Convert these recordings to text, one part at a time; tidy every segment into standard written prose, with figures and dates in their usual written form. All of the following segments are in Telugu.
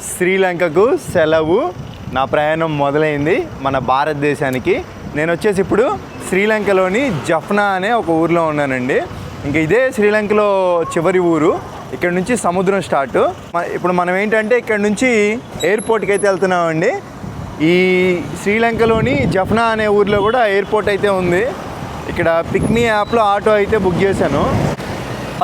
శ్రీలంకకు సెలవు. నా ప్రయాణం మొదలైంది మన భారతదేశానికి. నేను వచ్చేసి ఇప్పుడు శ్రీలంకలోని జఫ్నా అనే ఒక ఊరిలో ఉన్నానండి. ఇంకా ఇదే శ్రీలంకలో చివరి ఊరు. ఇక్కడ నుంచి సముద్రం స్టార్ట్. ఇప్పుడు మనం ఏంటంటే ఇక్కడ నుంచి ఎయిర్పోర్ట్కి అయితే వెళ్తున్నామండి. ఈ శ్రీలంకలోని జఫ్నా అనే ఊరిలో కూడా ఎయిర్పోర్ట్ అయితే ఉంది. ఇక్కడ పిక్మీ యాప్లో ఆటో అయితే బుక్ చేశాను.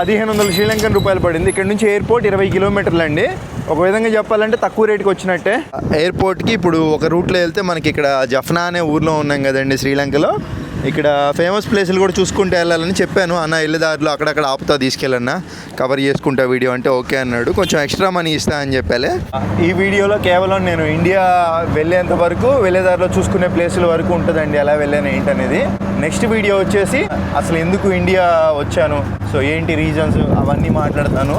1500 శ్రీలంకన్ రూపాయలు పడింది. ఇక్కడ నుంచి ఎయిర్పోర్ట్ 20 కిలోమీటర్లు అండి. ఒక విధంగా చెప్పాలంటే తక్కువ రేటుకి వచ్చినట్టే. ఎయిర్పోర్ట్కి ఇప్పుడు ఒక రూట్లో వెళ్తే మనకి ఇక్కడ జఫ్నా అనే ఊర్లో ఉన్నాం కదండి శ్రీలంకలో. ఇక్కడ ఫేమస్ ప్లేసులు కూడా చూసుకుంటూ వెళ్ళాలని చెప్పాను. అన్న వెళ్ళేదారిలో అక్కడక్కడ ఆపుతా తీసుకెళ్ళన్నా, కవర్ చేసుకుంటా వీడియో అంటే ఓకే అన్నాడు. కొంచెం ఎక్స్ట్రా మనీ ఇస్తా అని చెప్పాలి. ఈ వీడియోలో కేవలం నేను ఇండియా వెళ్ళేంత వరకు, వెళ్ళేదారిలో చూసుకునే ప్లేసుల వరకు ఉంటుందండి, ఎలా వెళ్ళాను ఏంటనేది. నెక్స్ట్ వీడియో వచ్చేసి అసలు ఎందుకు ఇండియా వచ్చాను, సో ఏంటి రీజన్స్ అవన్నీ మాట్లాడతాను.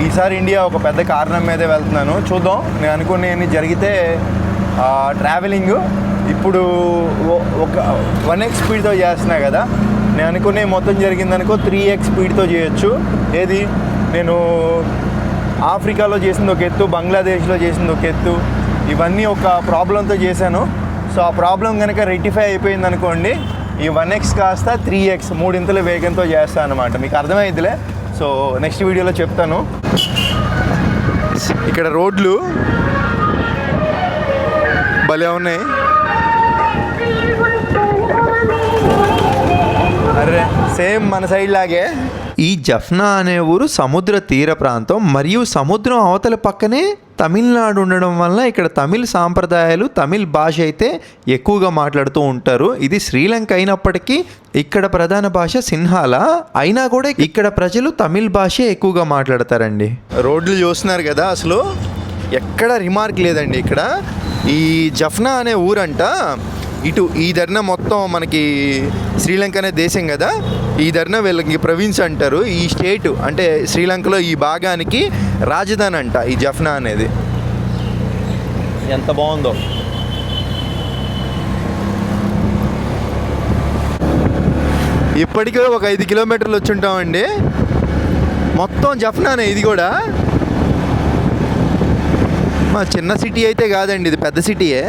ఈసారి ఇండియా ఒక పెద్ద కారణం మీదే వెళ్తున్నాను. చూద్దాం. నేను అనుకునేవి జరిగితే ట్రావెలింగ్ ఇప్పుడు ఒక 1x స్పీడ్తో చేస్తున్నా కదా, నేను అనుకునే మొత్తం జరిగిందనుకో 3x స్పీడ్తో చేయొచ్చు. ఏది నేను ఆఫ్రికాలో చేసింది ఒక ఎత్తు, బంగ్లాదేశ్లో చేసింది ఒక ఎత్తు, ఇవన్నీ ఒక ప్రాబ్లంతో చేశాను. సో ఆ ప్రాబ్లం కనుక రెక్టిఫై అయిపోయింది అనుకోండి, ఈ 1x కాస్త 3x 3 వేగంతో చేస్తాను అనమాట. మీకు అర్థమైందిలే. సో నెక్స్ట్ వీడియోలో చెప్తాను. ఇక్కడ రోడ్లు భలే ఉన్నాయి. అరే సేమ్ మన సైడ్ లాగే. ఈ జఫ్నా అనే ఊరు సముద్ర తీర ప్రాంతం మరియు సముద్రం అవతల పక్కనే తమిళనాడు ఉండడం వల్ల ఇక్కడ తమిళ్ సాంప్రదాయాలు, తమిళ్ భాష అయితే ఎక్కువగా మాట్లాడుతూ ఉంటారు. ఇది శ్రీలంక అయినప్పటికీ ఇక్కడ ప్రధాన భాష సిన్హాల అయినా కూడా ఇక్కడ ప్రజలు తమిళ్ భాషే ఎక్కువగా మాట్లాడతారండి. రోడ్లు చూస్తున్నారు కదా, అసలు ఎక్కడ రిమార్క్ లేదండి. ఇక్కడ ఈ జఫ్నా అనే ఊరంట, ఇటు ఈ ధర్న మొత్తం మనకి శ్రీలంక అనే దేశం కదా, ఈ ధర్న వీళ్ళకి ప్రొవిన్స్ అంటారు. ఈ స్టేట్ అంటే శ్రీలంకలో ఈ భాగానికి రాజధాని అంట ఈ జఫ్నా అనేది. ఎంత బాగుందో. ఇప్పటికే ఒక 5 కిలోమీటర్లు వచ్చి ఉంటామండి. మొత్తం జఫ్నానే. ఇది కూడా మా చిన్న సిటీ అయితే కాదండి, ఇది పెద్ద సిటీయే.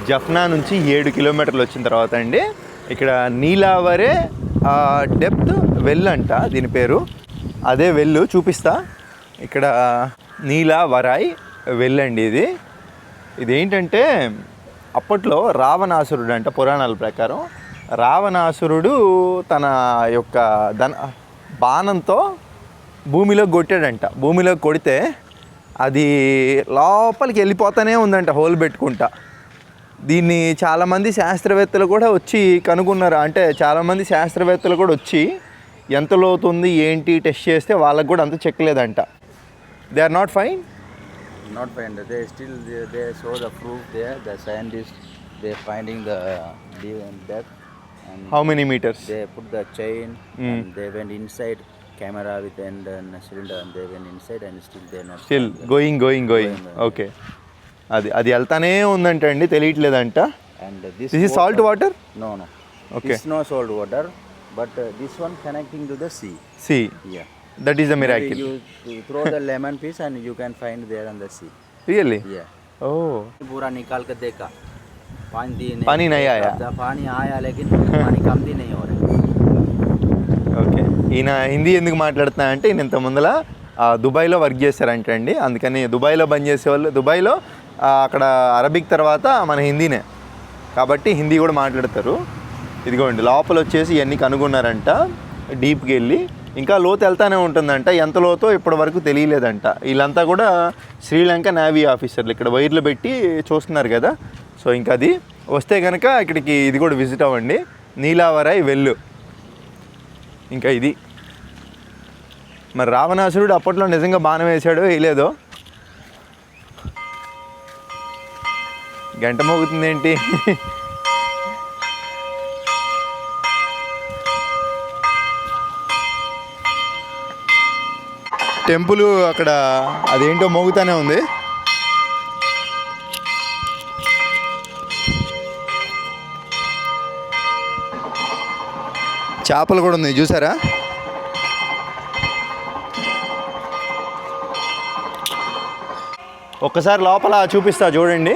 జఫ్నా నుంచి 7 కిలోమీటర్లు వచ్చిన తర్వాత అండి ఇక్కడ నీలావరే డెప్త్ వెల్ అంట దీని పేరు. అదే వెళ్ళు చూపిస్తా. ఇక్కడ నీలావరాయ్ వెల్ అండి ఇది. ఇదేంటంటే అప్పట్లో రావణాసురుడు అంట, పురాణాల ప్రకారం రావణాసురుడు తన యొక్క బాణంతో భూమిలో కొట్టాడంట. భూమిలో కొడితే అది లోపలికి వెళ్ళిపోతానే ఉందంట, హోల్ పెట్టుకుంటా. దీన్ని చాలామంది శాస్త్రవేత్తలు కూడా వచ్చి కనుగొన్నారు. అంటే చాలామంది శాస్త్రవేత్తలు కూడా వచ్చి ఎంత లోతుంది ఏంటి టెస్ట్ చేస్తే వాళ్ళకు కూడా అంత చెక్కలేదంట. They are not fine. Not find. They show the proof there. The scientists they finding the depth. And how many meters? They put the chain and they went inside camera with and cylinder and they went inside and still they not. Still going. Okay. అది వెళ్తానే ఉందంట అండి, తెలియట్లేదంట. And this is salt water? No. Okay. This no salt water, but this one connecting to the sea. Sea. Yeah. That is the miracle. You throw the lemon piece and you can find there on the sea. Really? Yeah. Oh. पूरा निकाल कर देखा, पानी नहीं आया. पानी आया लेकिन पानी कम भी नहीं हो रहा. ఓకే. ఈయన హిందీ ఎందుకు మాట్లాడుతున్నా అంటే ఈయన ఇంత ముందల దుబాయ్లో వర్క్ చేశారంట అండి. అందుకని దుబాయ్లో బంద్ చేసేవాళ్ళు, దుబాయ్లో అక్కడ అరబిక్ తర్వాత మన హిందీనే కాబట్టి హిందీ కూడా మాట్లాడతారు. ఇదిగోండి లోపల వచ్చేసి ఇవన్నీ కనుగొన్నారంట. డీప్కి వెళ్ళి ఇంకా లోతు వెళ్తానే ఉంటుందంట. ఎంత లోతో ఇప్పటి వరకు తెలియలేదంట. వీళ్ళంతా కూడా శ్రీలంక నేవీ ఆఫీసర్లు. ఇక్కడ వైర్లు పెట్టి చూస్తున్నారు కదా. సో ఇంకా అది వస్తే కనుక ఇక్కడికి ఇది కూడా విజిట్ అవ్వండి, నీలావరాయ్ వెళ్ళు. ఇంకా ఇది మరి రావణాసురుడు అప్పట్లో నిజంగా బాణం వేసాడో వేయలేదో. గంట మోగుతుంది ఏంటి? టెంపుల్ అక్కడ అదేంటో మోగుతానే ఉంది. చేపలు కూడా ఉన్నాయి చూసారా. ఒక్కసారి లోపల చూపిస్తా చూడండి.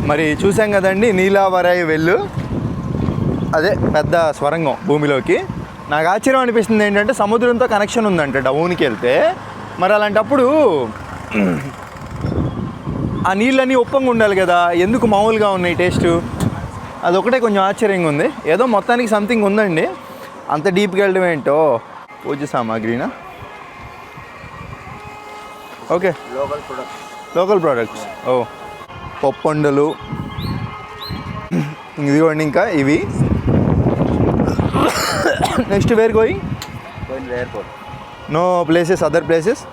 మరి చూసాం కదండి నీలావరాయి వెళ్ళు, అదే పెద్ద స్వరంగం భూమిలోకి. నాకు ఆశ్చర్యం అనిపిస్తుంది ఏంటంటే సముద్రంతో కనెక్షన్ ఉందంట డౌన్కి వెళ్తే. మరి అలాంటప్పుడు ఆ నీళ్ళన్నీ ఉప్పంగా ఉండాలి కదా, ఎందుకు మామూలుగా ఉన్నాయి టేస్టు? అదొకటే కొంచెం ఆశ్చర్యంగా ఉంది. ఏదో మొత్తానికి సంథింగ్ ఉందండి. అంత డీప్గా వెళ్ళడం ఏంటో. పూజ సామాగ్రినా? Okay, local products. ఓ పప్పండలు ఇదిగోండి. ఇంకా ఇవి next where going airport. No places, other places.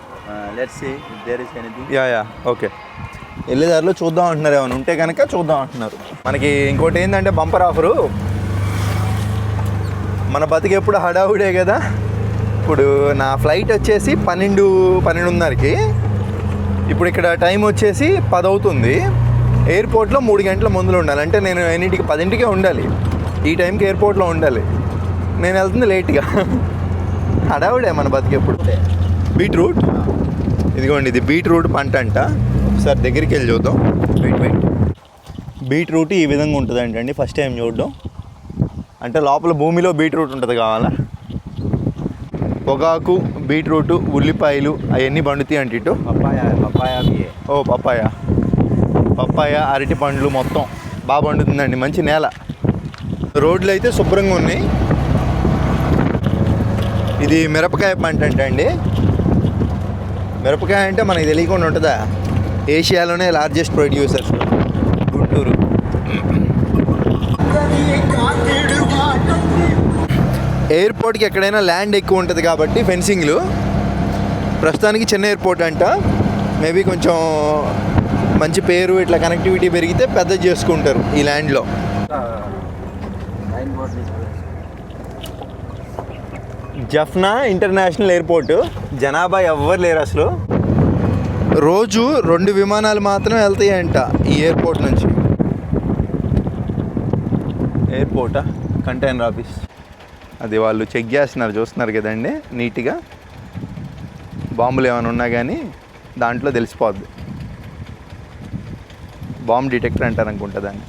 Let's see if there is anything. Yeah okay. వెళ్ళేదారిలో చూద్దాం అంటున్నారు, ఏమైనా ఉంటే కనుక చూద్దాం అంటున్నారు. మనకి ఇంకోటి ఏంటంటే బంపర్ ఆఫరు. మన బతికి ఎప్పుడు హడావుడే కదా. ఇప్పుడు నా ఫ్లైట్ వచ్చేసి 12:30కి. ఇప్పుడు ఇక్కడ టైం వచ్చేసి 10 అవుతుంది. ఎయిర్పోర్ట్లో 3 గంటల ముందులో ఉండాలి. అంటే నేను 10కే ఉండాలి. ఈ టైంకి ఎయిర్పోర్ట్లో ఉండాలి. నేను వెళ్తుంది లేట్గా. హడావుడే మన బతికెప్పుడు. బీట్రూట్ ఇదిగోండి, ఇది బీట్రూట్ పంట అంట. ఒకసారి దగ్గరికి వెళ్ళి చూద్దాం. వెయిట్. బీట్రూట్ ఈ విధంగా ఉంటుంది అంటండి, ఫస్ట్ టైం చూడడం. అంటే లోపల భూమిలో బీట్రూట్ ఉంటుంది కావాలా. పొగాకు, బీట్రూట్, ఉల్లిపాయలు అవన్నీ పండుతాయి అంటే ఇటు. ఓ పప్పాయ, అరటి పండ్లు మొత్తం బాగా పండుతుందండి. మంచి నేల. రోడ్లు అయితే శుభ్రంగా ఉన్నాయి. ఇది మిరపకాయ పంట అండి. మిరపకాయ అంటే మనకి తెలియకుండా ఉంటుందా? ఏషియాలోనే లార్జెస్ట్ ప్రొడ్యూసర్ గుంటూరు. ఎయిర్పోర్ట్కి ఎక్కడైనా ల్యాండ్ ఎక్కువ ఉంటుంది కాబట్టి ఫెన్సింగ్లు. ప్రస్తుతానికి చిన్న ఎయిర్పోర్ట్ అంట. మేబీ కొంచెం మంచి పేరు, ఇట్లా కనెక్టివిటీ పెరిగితే పెద్ద చేసుకుంటారు ఈ ల్యాండ్లో. జఫ్నా ఇంటర్నేషనల్ ఎయిర్పోర్టు. జనాభా ఎవ్వరు లేరు అసలు. రోజు 2 విమానాలు మాత్రం వెళ్తాయంట ఈ ఎయిర్పోర్ట్ నుంచి. ఎయిర్పోర్టా, కంటైనర్ ఆఫీస్. అది వాళ్ళు చెక్ చేస్తున్నారు, చూస్తున్నారు కదండి నీట్గా. బాంబులు ఏమైనా ఉన్నా కానీ దాంట్లో తెలిసిపోద్ది. బాంబ్ డిటెక్టర్ అంటారు అనుకుంటా దాన్ని.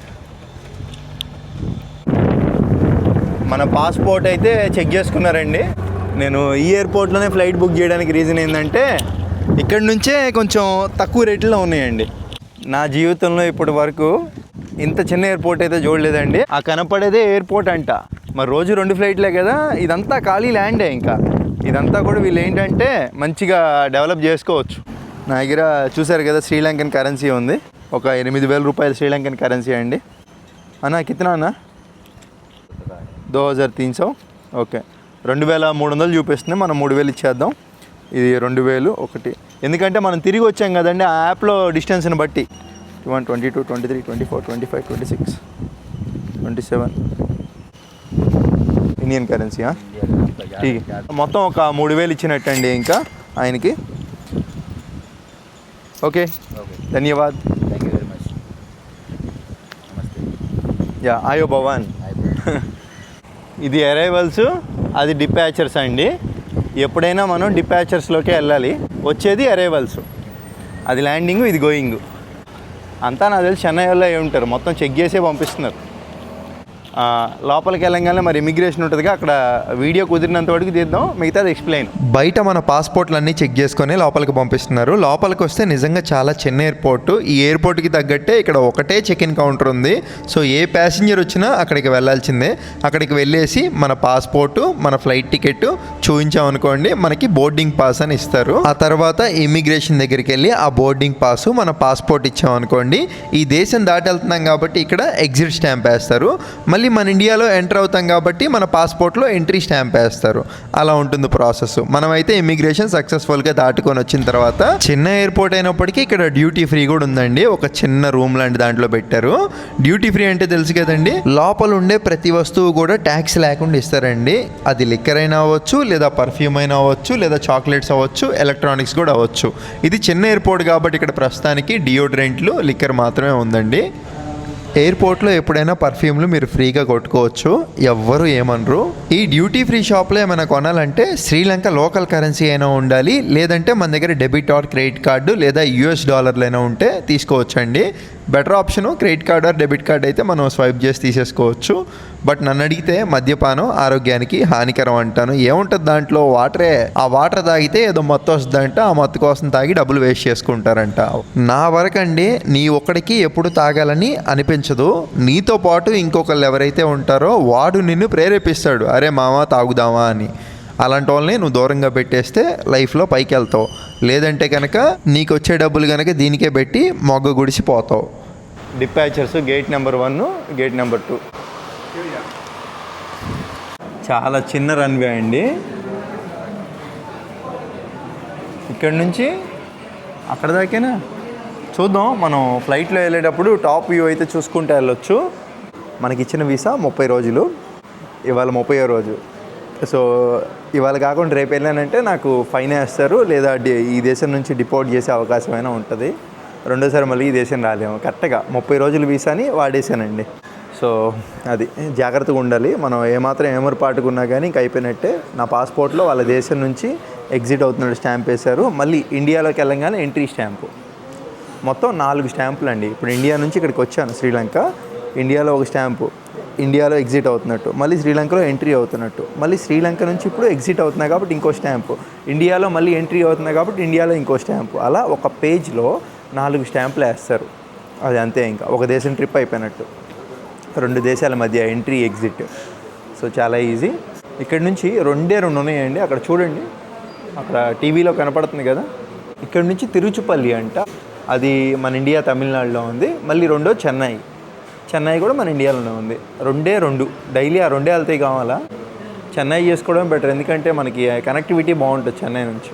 మన పాస్పోర్ట్ అయితే చెక్ చేసుకున్నారండి. నేను ఈ ఎయిర్పోర్ట్లోనే ఫ్లైట్ బుక్ చేయడానికి రీజన్ ఏంటంటే ఇక్కడి నుంచే కొంచెం తక్కువ రేట్లో ఉన్నాయండి. నా జీవితంలో ఇప్పటి వరకు ఇంత చిన్న ఎయిర్పోర్ట్ అయితే చూడలేదండి. ఆ కనపడేదే ఎయిర్పోర్ట్ అంట. మరి రోజు 2 ఫ్లైట్లే కదా, ఇదంతా ఖాళీ ల్యాండే. ఇంకా ఇదంతా కూడా వీళ్ళు ఏంటంటే మంచిగా డెవలప్ చేసుకోవచ్చు. నా దగ్గర చూసారు కదా శ్రీలంకన్ కరెన్సీ ఉంది. ఒక 8,000 రూపాయలు శ్రీలంకన్ కరెన్సీ అండి. అన్నా కితనా అన్నా? 2300. ఓకే, 2300 చూపిస్తుంది. మనం 3000 ఇచ్చేద్దాం. ఇది 2000 ఒకటి. ఎందుకంటే మనం తిరిగి వచ్చాం కదండి ఆ యాప్లో డిస్టెన్స్ని బట్టి. 21, 22, 23, 24, 25, 26, 27 ఇండియన్ కరెన్సీ. మొత్తం ఒక 3000 ఇచ్చినట్టండి ఇంకా ఆయనకి. ఓకే, ధన్యవాద్. Thank you very much. Yeah, ఆయో భవాన్. ఇది అరైవల్స్, అది డిపాచర్స్ అండి. ఎప్పుడైనా మనం డిపాచర్స్లోకి వెళ్ళాలి. వచ్చేది అరైవల్స్, అది ల్యాండింగ్, ఇది గోయింగ్. అంతా నాకు తెలిసి చెన్నై వల్ల అయి ఉంటారు. మొత్తం చెక్ చేసే పంపిస్తున్నారు. లోపలికి వెళ్ళంగానే మరి ఇమిగ్రేషన్ ఉంటుందిగా, అక్కడ వీడియో కుదిరినంత వరకు తీద్దాం, మిగతాది ఎక్స్ప్లెయిన్. బయట మన పాస్పోర్ట్లన్నీ చెక్ చేసుకొని లోపలికి పంపిస్తున్నారు. లోపలికి వస్తే నిజంగా చాలా చిన్న ఎయిర్పోర్ట్. ఈ ఎయిర్పోర్ట్కి తగ్గట్టే ఇక్కడ ఒకటే చెక్ ఇన్ కౌంటర్ ఉంది. సో ఏ ప్యాసింజర్ వచ్చినా అక్కడికి వెళ్ళాల్సిందే. అక్కడికి వెళ్ళేసి మన పాస్పోర్టు, మన ఫ్లైట్ టికెట్ చూపించామనుకోండి, మనకి బోర్డింగ్ పాస్ అని ఇస్తారు. ఆ తర్వాత ఇమిగ్రేషన్ దగ్గరికి వెళ్ళి ఆ బోర్డింగ్ పాసు, మన పాస్పోర్ట్ ఇచ్చామనుకోండి, ఈ దేశం దాటి వెళ్తున్నాం కాబట్టి ఇక్కడ ఎగ్జిట్ స్టాంప్ వేస్తారు. మళ్ళీ మళ్ళీ మన ఇండియాలో ఎంటర్ అవుతాం కాబట్టి మన పాస్పోర్ట్లో ఎంట్రీ స్టాంప్ వేస్తారు. అలా ఉంటుంది ప్రాసెస్. మనమైతే ఇమిగ్రేషన్ సక్సెస్ఫుల్గా దాటుకొని వచ్చిన తర్వాత చిన్న ఎయిర్పోర్ట్ అయినప్పటికీ ఇక్కడ డ్యూటీ ఫ్రీ కూడా ఉందండి. ఒక చిన్న రూమ్ లాంటి దాంట్లో పెట్టారు. డ్యూటీ ఫ్రీ అంటే తెలుసు కదండి, లోపల ఉండే ప్రతి వస్తువు కూడా ట్యాక్స్ లేకుండా ఇస్తారండి. అది లిక్కర్ అయినా అవ్వచ్చు, లేదా పర్ఫ్యూమ్ అయినా అవ్వచ్చు, లేదా చాక్లెట్స్ అవ్వచ్చు, ఎలక్ట్రానిక్స్ కూడా అవ్వచ్చు. ఇది చిన్న ఎయిర్పోర్ట్ కాబట్టి ఇక్కడ ప్రస్తుతానికి డియోడ్రెంట్లు, లిక్కర్ మాత్రమే ఉందండి. ఎయిర్పోర్ట్లో ఎప్పుడైనా పర్ఫ్యూమ్లు మీరు ఫ్రీగా కొట్టుకోవచ్చు, ఎవ్వరు ఏమనరు. ఈ డ్యూటీ ఫ్రీ షాప్లో ఏమైనా కొనాలంటే శ్రీలంక లోకల్ కరెన్సీ అయినా ఉండాలి, లేదంటే మన దగ్గర డెబిట్ ఆర్ క్రెడిట్ కార్డు లేదా US డాలర్లు అయినా ఉంటే తీసుకోవచ్చండి. Better option credit card or debit card అయితే మనం స్వైప్ చేసి తీసేసుకోవచ్చు. బట్ నన్ను అడిగితే మద్యపానం ఆరోగ్యానికి హానికరం అంటాను. ఏముంటుంది దాంట్లో? వాటరే. ఆ వాటర్ తాగితే ఏదో మత్తు వస్తుందంట, ఆ మత్తు కోసం తాగి డబ్బులు వేస్ట్ చేసుకుంటారంట. నా వరకండి నీ ఒక్కడికి ఎప్పుడు తాగాలని అనిపించదు. నీతో పాటు ఇంకొకళ్ళు ఎవరైతే ఉంటారో వాడు నిన్ను ప్రేరేపిస్తాడు, అరే మామ తాగుదామా అని. అలాంటి వాళ్ళని నువ్వు దూరంగా పెట్టేస్తే లైఫ్లో పైకి వెళ్తావు. లేదంటే కనుక నీకు వచ్చే డబ్బులు కనుక దీనికే పెట్టి మొగ్గ గుడిసిపోతావు. డిపాచర్స్ గేట్ నెంబర్ 1, గేట్ నెంబర్ 2. చాలా చిన్న రన్వే అండి. ఇక్కడ నుంచి అక్కడ దాకేనా చూద్దాం. మనం ఫ్లైట్లో వెళ్ళేటప్పుడు టాప్ వ్యూ అయితే చూసుకుంటే వెళ్ళొచ్చు. మనకి ఇచ్చిన వీసా 30 రోజులు, ఇవాళ 30వ రోజు. సో ఇవాళ కాకుండా రేపు వెళ్ళానంటే నాకు ఫైన్ వేస్తారు, లేదా ఈ దేశం నుంచి డిపోర్ట్ చేసే అవకాశం అయినా ఉంటుంది. రెండోసారి మళ్ళీ ఈ దేశం రాలేము. కరెక్ట్గా 30 రోజుల వీసాని వాడేసానండి. సో అది జాగ్రత్తగా ఉండాలి. మనం ఏమాత్రం ఏమరపాటుకున్నా కానీ ఇంక అయిపోయినట్టే. నా పాస్పోర్ట్లో వాళ్ళ దేశం నుంచి ఎగ్జిట్ అవుతున్నట్టు స్టాంప్ వేశారు. మళ్ళీ ఇండియాలోకి వెళ్ళంగానే ఎంట్రీ స్టాంపు. మొత్తం 4 స్టాంపులు అండి. ఇప్పుడు ఇండియా నుంచి ఇక్కడికి వచ్చాను శ్రీలంక, ఇండియాలో ఒక స్టాంపు, ఇండియాలో ఎగ్జిట్ అవుతున్నట్టు, మళ్ళీ శ్రీలంకలో ఎంట్రీ అవుతున్నట్టు, మళ్ళీ శ్రీలంక నుంచి ఇప్పుడు ఎగ్జిట్ అవుతున్నా కాబట్టి ఇంకో స్టాంపు, ఇండియాలో మళ్ళీ ఎంట్రీ అవుతున్నా కాబట్టి ఇండియాలో ఇంకో స్టాంపు. అలా ఒక పేజ్లో 4 స్టాంపులు వేస్తారు. అది అంతే, ఇంకా ఒక దేశం ట్రిప్ అయిపోయినట్టు. 2 దేశాల మధ్య ఎంట్రీ ఎగ్జిట్. సో చాలా ఈజీ. ఇక్కడ నుంచి 2 ఉన్నాయండి. అక్కడ చూడండి, అక్కడ టీవీలో కనపడుతుంది కదా. ఇక్కడ నుంచి తిరుచుపల్లి అంట, అది మన ఇండియా తమిళనాడులో ఉంది. మళ్ళీ రెండో చెన్నై కూడా మన ఇండియాలోనే ఉంది. 2 డైలీ ఆ 2 వెళ్తాయి. కావాలా చెన్నై చేసుకోవడం బెటర్, ఎందుకంటే మనకి కనెక్టివిటీ బాగుంటుంది చెన్నై నుంచి.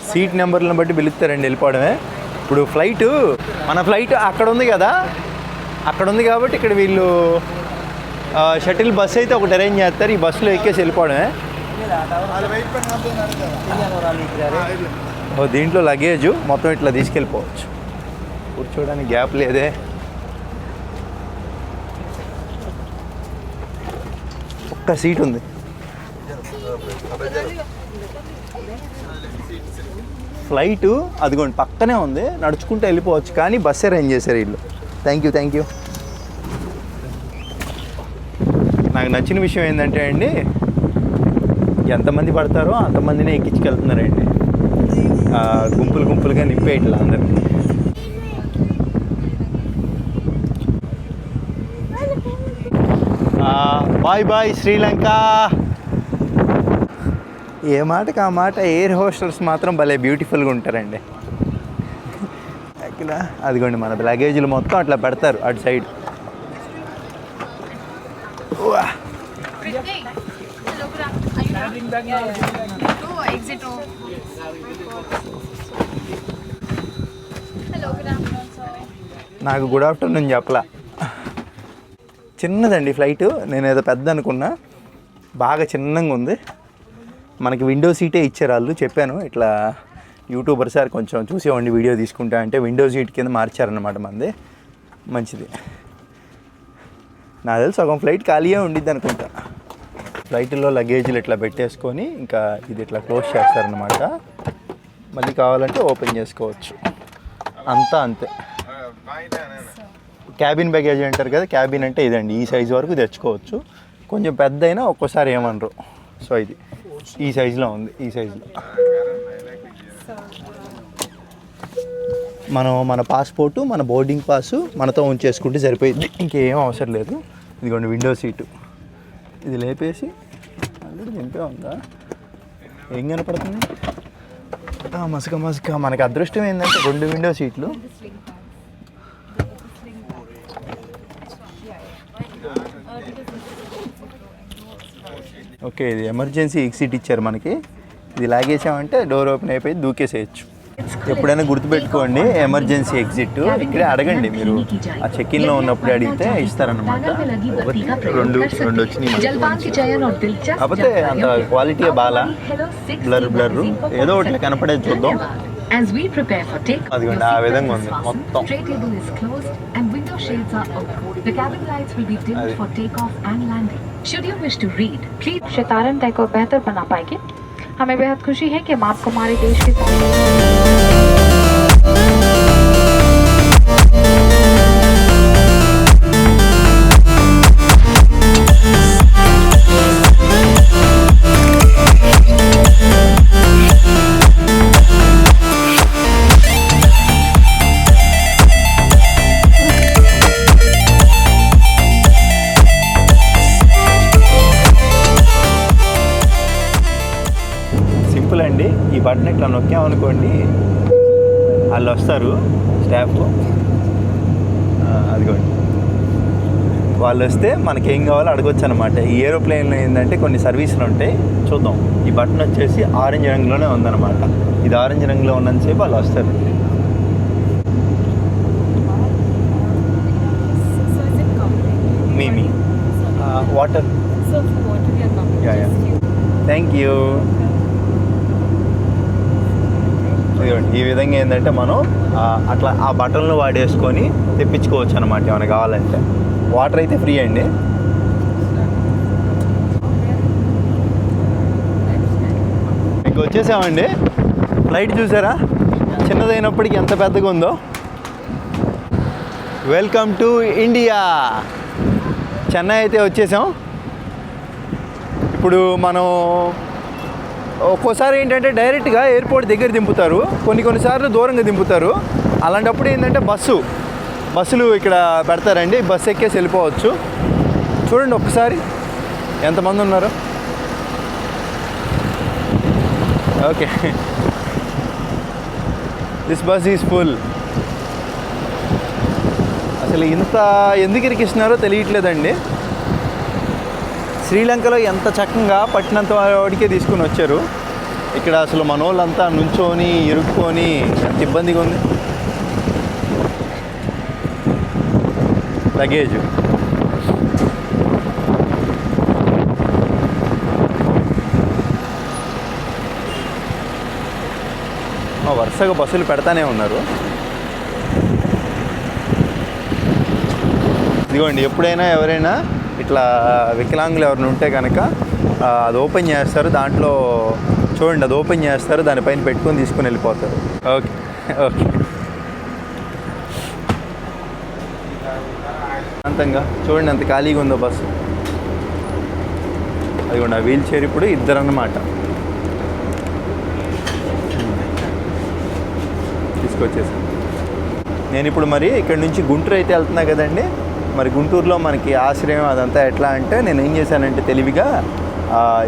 సీట్ నెంబర్లను బట్టి పిలుస్తారండి, వెళ్ళిపోవడమే. ఇప్పుడు మన ఫ్లైట్ అక్కడ ఉంది కదా, అక్కడ ఉంది కాబట్టి ఇక్కడ వీళ్ళు షటిల్ బస్ అయితే ఒకటి అరేంజ్ చేస్తారు. ఈ బస్సులో ఎక్కేసి వెళ్ళిపోవడమే. దీంట్లో లగేజ్ మొత్తం ఇట్లా తీసుకెళ్ళిపోవచ్చు. కూర్చోడానికి గ్యాప్ లేదే. ఒక్క సీట్ ఉంది. ఫ్లైటు అదిగోండి పక్కనే ఉంది, నడుచుకుంటూ వెళ్ళిపోవచ్చు. కానీ బస్ అరేంజ్ చేశారు వీళ్ళు. Thank you. నాకు నచ్చిన విషయం ఏంటంటే అండి, ఎంతమంది పడతారో అంతమందినే ఎక్కించుకెళ్తున్నారండి. గుంపులుగా నింపే ఇట్లా అందరినీ. బాయ్ శ్రీలంక. ఏ మాటకి ఆ మాట. ఎయిర్ హోస్టర్స్ మాత్రం భలే బ్యూటిఫుల్గా ఉంటారండి. అదిగోండి మన లగేజీలు మొత్తం అట్లా పెడతారు అటు సైడ్. నాకు గుడ్ ఆఫ్టర్నూన్ చెప్పలా. చిన్నదండి ఫ్లైట్, నేను ఏదో పెద్ద అనుకున్నా, బాగా చిన్నగా ఉంది. మనకి విండో సీటే ఇచ్చారు వాళ్ళు. చెప్పాను ఇట్లా యూట్యూబర్ సార్ కొంచెం చూసేవాడిని వీడియో తీసుకుంటా అంటే విండో సీట్ కింద మార్చారన్నమాట. మంది మంచిది. నాకు తెలిసి సగం ఫ్లైట్ ఖాళీగా ఉండిద్ది అనుకుంటా. ఫ్లైట్లో లగేజీలు ఇట్లా పెట్టేసుకొని ఇంకా ఇది ఇట్లా క్లోజ్ చేస్తారనమాట. మళ్ళీ కావాలంటే ఓపెన్ చేసుకోవచ్చు. అంతే. క్యాబిన్ బ్యాగేజ్ అంటారు కదా, క్యాబిన్ అంటే ఇదండి. ఈ సైజు వరకు తెచ్చుకోవచ్చు. కొంచెం పెద్ద అయినా ఒక్కోసారి ఏమనరు. సో ఇది ఈ సైజులో ఉంది. ఈ సైజులో మన పాస్పోర్టు, మన బోర్డింగ్ పాసు మనతో ఉంచేసుకుంటే సరిపోయింది, ఇంకేం అవసరం లేదు. ఇదిగోండి విండో సీటు. ఇది లేపేసి ఆల్రెడీ నింపే ఉందా, ఏం కనపడుతుంది? మసుక మనకి అదృష్టం ఏంటంటే 2 విండో సీట్లు. ఓకే, ఇది ఎమర్జెన్సీ ఎగ్జిట్ ఇచ్చారు మనకి. ఇది లాగేసామంటే డోర్ ఓపెన్ అయిపోయి దూకేసేయచ్చు. ఎప్పుడైనా గుర్తుపెట్టుకోండి, ఎమర్జెన్సీ ఎగ్జిట్ ఇక్కడే అడగండి. మీరు ఆ చెక్-ఇన్లో ఉన్నప్పుడు అడిగితే ఇస్తారనమాట. 2 వచ్చినాయి. కాకపోతే అంత క్వాలిటీ బాగా బ్లర్ ఏదో ఒకటి కనపడేది చూద్దాం. అదిగోండి, ఆ విధంగా ఉంది మొత్తం. शतारन तय को बेहतर बना पाएंगे. हमें बेहद खुशी है कि हम आपको हमारे देश के సింపుల్ అండి. ఈ బటన్ ఇట్లా నొక్కామనుకోండి, వాళ్ళు వస్తారు స్టాఫ్. అదిగోండి, వాళ్ళు వస్తే మనకేం కావాలో అడగొచ్చు అనమాట. ఈ ఏరోప్లేన్లో ఏంటంటే కొన్ని సర్వీసులు ఉంటాయి, చూద్దాం. ఈ బటన్ వచ్చేసి ఆరెంజ్ రంగులోనే ఉందన్నమాట. ఇది ఆరెంజ్ రంగులో ఉన్నంతసేపు వాళ్ళు వస్తారు. మీ వాటర్. Thank you. ఈ విధంగా ఏంటంటే మనం అట్లా ఆ బటన్లు వాడేసుకొని తెప్పించుకోవచ్చు అనమాట ఏమైనా కావాలంటే. వాటర్ అయితే ఫ్రీ అండి. మీకు వచ్చేసామండి. ఫ్లైట్ చూసారా చిన్నదైనప్పటికీ ఎంత పెద్దగా ఉందో. Welcome to India. చెన్నై అయితే వచ్చేసాం. ఇప్పుడు మనం ఒక్కోసారి ఏంటంటే డైరెక్ట్గా ఎయిర్పోర్ట్ దగ్గర దింపుతారు, కొన్నిసార్లు దూరంగా దింపుతారు. అలాంటప్పుడు ఏంటంటే బస్సులు ఇక్కడ పెడతారండి. బస్సు ఎక్కేసి వెళ్ళిపోవచ్చు. చూడండి ఒక్కసారి ఎంతమంది ఉన్నారు. Okay, this bus is full. అసలు ఇంత ఎందుకు ఇరికిస్తున్నారో తెలియట్లేదండి. శ్రీలంకలో ఎంత చక్కగా పట్టినంత వాడికే తీసుకుని వచ్చారు. ఇక్కడ అసలు మన వాళ్ళంతా నుంచొని ఇరుక్కొని ఎంత ఇబ్బందిగా ఉంది. లగేజ్ వరుసగా బస్సులు పెడతానే ఉన్నారు. ఇదిగోండి, ఎప్పుడైనా ఎవరైనా ఇట్లా వికలాంగులు ఎవరైనా ఉంటే కనుక అది ఓపెన్ చేస్తారు. దాంట్లో చూడండి, అది ఓపెన్ చేస్తారు, దానిపైన పెట్టుకొని తీసుకొని వెళ్ళిపోతారు. Okay okay. అంతంగా చూడండి ఎంత ఖాళీగా ఉందో బస్సు. అదిగోండి, ఆ వీల్ చైర్ ఇప్పుడు 2 అన్నమాట. తీసుకొచ్చేసాను నేను. ఇప్పుడు మరి ఇక్కడ నుంచి గుంటూరు అయితే వెళ్తున్నా కదండి. మరి గుంటూరులో మనకి ఆశ్రయం అదంతా ఎట్లా అంటే, నేను ఏం చేశానంటే తెలివిగా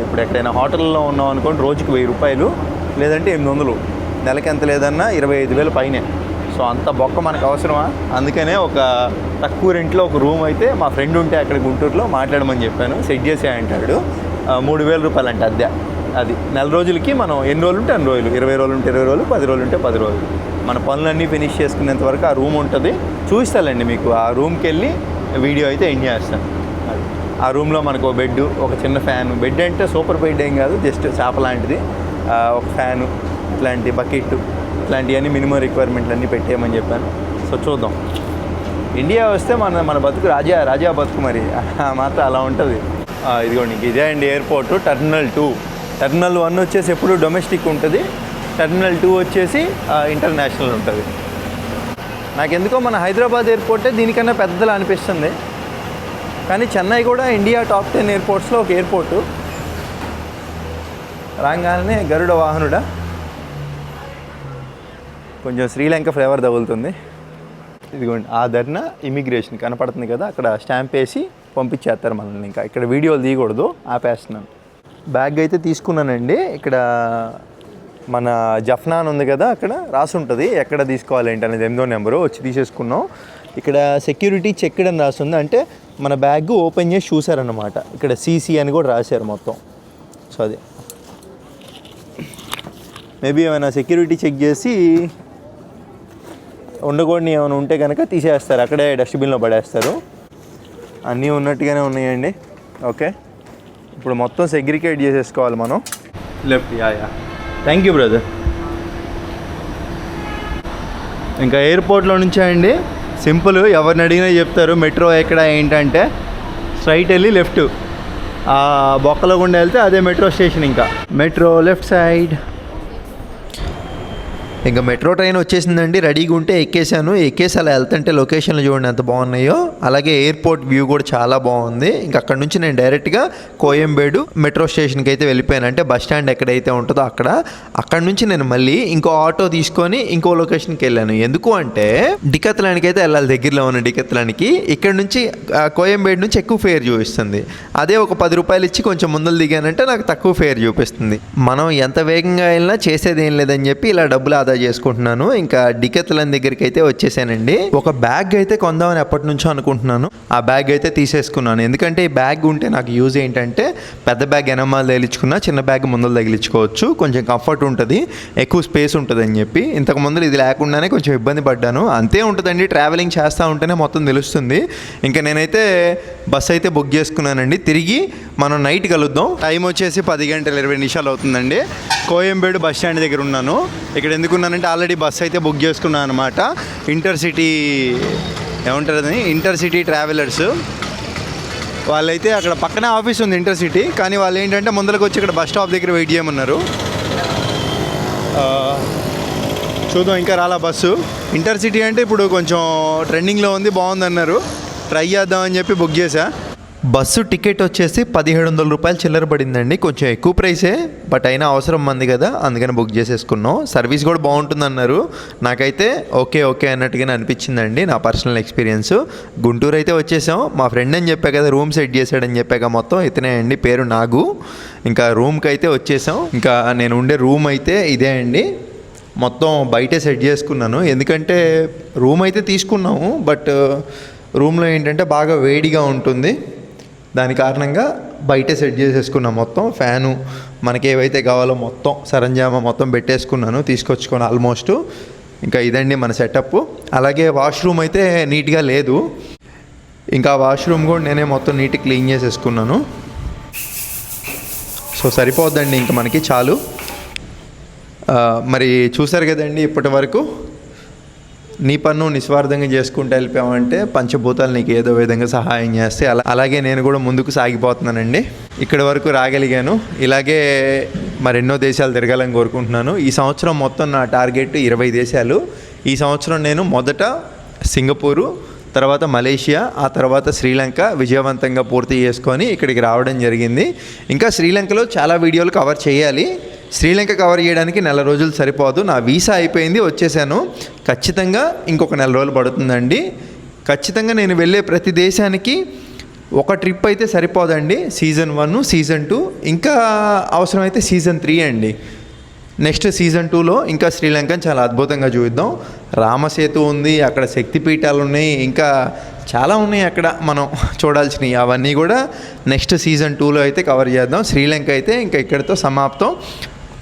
ఇప్పుడు ఎక్కడైనా హోటల్లో ఉన్నాం అనుకోండి, రోజుకి 1000 రూపాయలు లేదంటే 800, నెలకి ఎంత లేదన్నా 25,000 పైనే. సో అంత బొక్క మనకు అవసరమా? అందుకనే ఒక తక్కువ రెంట్లో ఒక రూమ్ అయితే మా ఫ్రెండ్ ఉంటే అక్కడ గుంటూరులో మాట్లాడమని చెప్పాను. సెట్ చేసే అంటాడు. 3,000 రూపాయలు అంటే అద్దె. అది నెల రోజులకి మనం ఎన్ని రోజులు ఉంటే అన్ని రోజులు, 20 రోజులు ఉంటే 20 రోజులు, 10 రోజులు ఉంటే 10 రోజులు. మన పనులన్నీ ఫినిష్ చేసుకునేంత వరకు ఆ రూమ్ ఉంటుంది. చూస్తానండి మీకు. ఆ రూమ్కి వెళ్ళి వీడియో అయితే ఎండ్ చేస్తాను. అది ఆ రూమ్లో మనకు బెడ్, ఒక చిన్న ఫ్యాన్. బెడ్ అంటే సూపర్ బెడ్ ఏం కాదు, జస్ట్ చాప లాంటిది. ఒక ఫ్యాను, ఇట్లాంటి బకెట్, ఇట్లాంటివన్నీ మినిమం రిక్వైర్మెంట్లు అన్నీ పెట్టేయమని చెప్పాను. సో చూద్దాం. ఇండియా వస్తే మన బతుకు రాజా బతుకు. మరి మాత్రం అలా ఉంటుంది. ఇదిగోండి, ఇదే అండి ఎయిర్పోర్టు. టెర్మినల్ 2. టెర్మినల్ 1 వచ్చేసి ఎప్పుడు డొమెస్టిక్ ఉంటుంది. టెర్మినల్ 2 వచ్చేసి ఇంటర్నేషనల్ ఉంటుంది. నాకెందుకో మన హైదరాబాద్ ఎయిర్పోర్టే దీనికన్నా పెద్దలా అనిపిస్తుంది. కానీ చెన్నై కూడా ఇండియా టాప్ 10 ఎయిర్పోర్ట్స్లో ఒక ఎయిర్పోర్టు. రాగానే గరుడ వాహనుడా కొంచెం శ్రీలంక ఫ్లేవర్ తగులుతుంది. ఇదిగోండి, ఆ ధర్నా ఇమిగ్రేషన్ కనపడుతుంది కదా, అక్కడ స్టాంప్ వేసి పంపించేస్తారు మనల్ని. ఇంకా ఇక్కడ వీడియోలు తీయకూడదు, ఆపేస్తున్నాను. బ్యాగ్ అయితే తీసుకున్నానండి. ఇక్కడ మన జఫ్నా అని ఉంది కదా, అక్కడ రాసి ఉంటుంది ఎక్కడ తీసుకోవాలి ఏంటి అనేది 8వ నెంబరు వచ్చి తీసేసుకున్నాం. ఇక్కడ సెక్యూరిటీ చెక్డ్ అని రాస్తుంది, అంటే మన బ్యాగ్ ఓపెన్ చేసి చూసారన్నమాట. ఇక్కడ సీసీ అని కూడా రాశారు మొత్తం. సో అది మేబీ ఏమైనా సెక్యూరిటీ చెక్ చేసి ఉండకూడని ఏమైనా ఉంటే కనుక తీసేస్తారు, అక్కడే డస్ట్బిన్లో పడేస్తారు. అన్నీ ఉన్నట్టుగానే ఉన్నాయండి. ఓకే, ఇప్పుడు మొత్తం సెగ్రికేట్ చేసేసుకోవాలి మనం. Left, yeah. Thank you brother. ఇంకా ఎయిర్పోర్ట్లో నుంచే అండి, సింపుల్, ఎవరిని అడిగినా చెప్తారు మెట్రో ఎక్కడ ఏంటంటే స్ట్రైట్ వెళ్ళి లెఫ్ట్, ఆ బొక్కలో గుండా వెళ్తే అదే మెట్రో స్టేషన్. ఇంకా మెట్రో లెఫ్ట్ సైడ్. ఇంకా మెట్రో ట్రైన్ వచ్చేసిందండి, రెడీగా ఉంటే ఎక్కేసాను. ఎక్కేసి అలా వెళ్తుంటే లొకేషన్లు చూడండి ఎంత బాగున్నాయో. అలాగే ఎయిర్పోర్ట్ వ్యూ కూడా చాలా బాగుంది. ఇంకా అక్కడ నుంచి నేను డైరెక్ట్గా కోయంబేడు మెట్రో స్టేషన్కి అయితే వెళ్ళిపోయాను, అంటే బస్ స్టాండ్ ఎక్కడైతే ఉంటుందో అక్కడ నుంచి నేను మళ్ళీ ఇంకో ఆటో తీసుకొని ఇంకో లొకేషన్కి వెళ్ళాను. ఎందుకు అంటే డికత్లానికి అయితే వెళ్ళాలి, దగ్గరలో ఉన్న డికత్లానికి. ఇక్కడ నుంచి కోయంబేడు నుంచి ఎక్కువ ఫేర్ చూపిస్తుంది. అదే ఒక 10 రూపాయలు ఇచ్చి కొంచెం ముందలు దిగానంటే నాకు తక్కువ ఫేర్ చూపిస్తుంది. మనం ఎంత వేగంగా వెళ్ళినా చేసేది ఏం లేదని చెప్పి ఇలా డబ్బులు ఆదా చేసుకుంటున్నాను. ఇంకా డికెత్లన్ దగ్గరికి అయితే వచ్చేసానండి. ఒక బ్యాగ్ అయితే కొందామని ఎప్పటి నుంచో అనుకుంటున్నాను. ఆ బ్యాగ్ అయితే తీసేసుకున్నాను. ఎందుకంటే ఈ బ్యాగ్ ఉంటే నాకు యూజ్ ఏంటంటే పెద్ద బ్యాగ్ ఎనమాలు తగిలించుకున్నా, చిన్న బ్యాగ్ ముందలు తగిలించుకోవచ్చు, కొంచెం కంఫర్ట్ ఉంటుంది, ఎక్కువ స్పేస్ ఉంటుంది అని చెప్పి. ఇంతకు ముందు ఇది లేకుండానే కొంచెం ఇబ్బంది పడ్డాను. అంతే ఉంటుందండి, ట్రావెలింగ్ చేస్తూ ఉంటేనే మొత్తం తెలుస్తుంది. ఇంకా నేనైతే బస్ అయితే బుక్ చేసుకున్నానండి. తిరిగి మనం నైట్ కలుద్దాం. టైం వచ్చేసి 10:20 అవుతుందండి. కోయంబేడు బస్ స్టాండ్ దగ్గర ఉన్నాను. ఇక్కడ ఎందుకున్నానంటే ఆల్రెడీ బస్ అయితే బుక్ చేసుకున్నాను అనమాట. ఇంటర్సిటీ ఏముంటుందని, ఇంటర్సిటీ ట్రావెలర్స్ వాళ్ళైతే అక్కడ పక్కనే ఆఫీస్ ఉంది ఇంటర్సిటీ, కానీ వాళ్ళు ఏంటంటే ముందరకు వచ్చి ఇక్కడ బస్ స్టాప్ దగ్గర వెయిట్ చేయమన్నారు. చూద్దాం, ఇంకా రాలా బస్సు. ఇంటర్సిటీ అంటే ఇప్పుడు కొంచెం ట్రెండింగ్లో ఉంది, బాగుందన్నారు, ట్రై చేద్దామని చెప్పి బుక్ చేశా. బస్సు టికెట్ వచ్చేసి 1700 రూపాయలు చిల్లర పడిందండి. కొంచెం ఎక్కువ ప్రైసే, బట్ అయినా అవసరం మంది కదా, అందుకని బుక్ చేసేసుకున్నాం. సర్వీస్ కూడా బాగుంటుందన్నారు. నాకైతే ఓకే అన్నట్టుగానే అనిపించిందండి, నా పర్సనల్ ఎక్స్పీరియన్స్. గుంటూరు అయితే వచ్చేసాం. మా ఫ్రెండ్ అని చెప్పా కదా, రూమ్ సెట్ చేశాడని చెప్పాక మొత్తం ఇతనే అండి, పేరు నాగు. ఇంకా రూమ్కి అయితే వచ్చేసాం. ఇంకా నేను ఉండే రూమ్ అయితే ఇదే అండి, మొత్తం బయటే సెట్ చేసుకున్నాను. ఎందుకంటే రూమ్ అయితే తీసుకున్నాము, బట్ రూమ్లో ఏంటంటే బాగా వేడిగా ఉంటుంది, దాని కారణంగా బయటే సెట్ చేసేసుకున్నాం. మొత్తం ఫ్యాను మనకి ఏవైతే కావాలో మొత్తం సరంజామా మొత్తం పెట్టేసుకున్నాను, తీసుకొచ్చుకొని ఆల్మోస్ట్. ఇంకా ఇదండి మన సెటప్. అలాగే వాష్రూమ్ అయితే నీట్గా లేదు, ఇంకా వాష్రూమ్ కూడా నేనే మొత్తం నీట్గా క్లీన్ చేసేసుకున్నాను. సో సరిపోద్దండి ఇంకా మనకి, చాలు. మరి చూసారు కదండి ఇప్పటి వరకు. నీ పన్ను నిస్వార్థంగా చేసుకుంటూ వెళ్ళిపోయామంటే పంచభూతాలు నీకు ఏదో విధంగా సహాయం చేస్తే అలాగే నేను కూడా ముందుకు సాగిపోతున్నానండి. ఇక్కడి వరకు రాగలిగాను. ఇలాగే మరెన్నో దేశాలు తిరగాలని కోరుకుంటున్నాను. ఈ సంవత్సరం మొత్తం నా టార్గెట్ 20 దేశాలు. ఈ సంవత్సరం నేను మొదట సింగపూరు, తర్వాత మలేషియా, ఆ తర్వాత శ్రీలంక విజయవంతంగా పూర్తి చేసుకొని ఇక్కడికి రావడం జరిగింది. ఇంకా శ్రీలంకలో చాలా వీడియోలు కవర్ చేయాలి. శ్రీలంక కవర్ చేయడానికి 4 రోజులు సరిపోదు. నా వీసా అయిపోయింది, వచ్చేసాను. ఖచ్చితంగా ఇంకొక 4 రోజులు పడుతుందండి. ఖచ్చితంగా నేను వెళ్ళే ప్రతి దేశానికి ఒక ట్రిప్ అయితే సరిపోదండి. సీజన్ 1, సీజన్ 2, ఇంకా అవసరమైతే సీజన్ 3 అండి. నెక్స్ట్ సీజన్ 2లో ఇంకా శ్రీలంకను చాలా అద్భుతంగా చూద్దాం. రామసేతు ఉంది, అక్కడ శక్తిపీఠాలు ఉన్నాయి, ఇంకా చాలా ఉన్నాయి అక్కడ మనం చూడాల్సినవి. అవన్నీ కూడా నెక్స్ట్ సీజన్ 2లో అయితే కవర్ చేద్దాం. శ్రీలంక అయితే ఇంకా ఇక్కడితో సమాప్తం.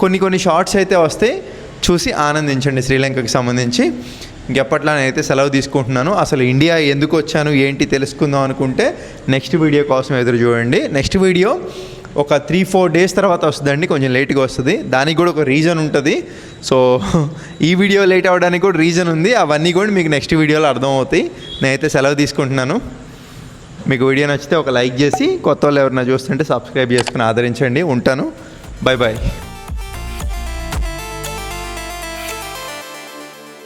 కొన్ని షార్ట్స్ అయితే వస్తాయి, చూసి ఆనందించండి శ్రీలంకకి సంబంధించి. ఇంకెప్పట్లా నేనైతే సెలవు తీసుకుంటున్నాను. అసలు ఇండియా ఎందుకు వచ్చాను ఏంటి తెలుసుకుందాం అనుకుంటే నెక్స్ట్ వీడియో కోసం ఎదురు చూడండి. నెక్స్ట్ వీడియో ఒక 3-4 డేస్ తర్వాత వస్తుందండి, కొంచెం లేట్గా వస్తుంది. దానికి కూడా ఒక రీజన్ ఉంటుంది. సో ఈ వీడియో లేట్ అవ్వడానికి కూడా రీజన్ ఉంది. అవన్నీ కూడా మీకు నెక్స్ట్ వీడియోలో అర్థమవుతాయి. నేనైతే సెలవు తీసుకుంటున్నాను. మీకు వీడియో నచ్చితే ఒక లైక్ చేసి, కొత్త వాళ్ళు ఎవరైనా చూస్తుంటే సబ్స్క్రైబ్ చేసుకుని ఆదరించండి. ఉంటాను. బాయ్.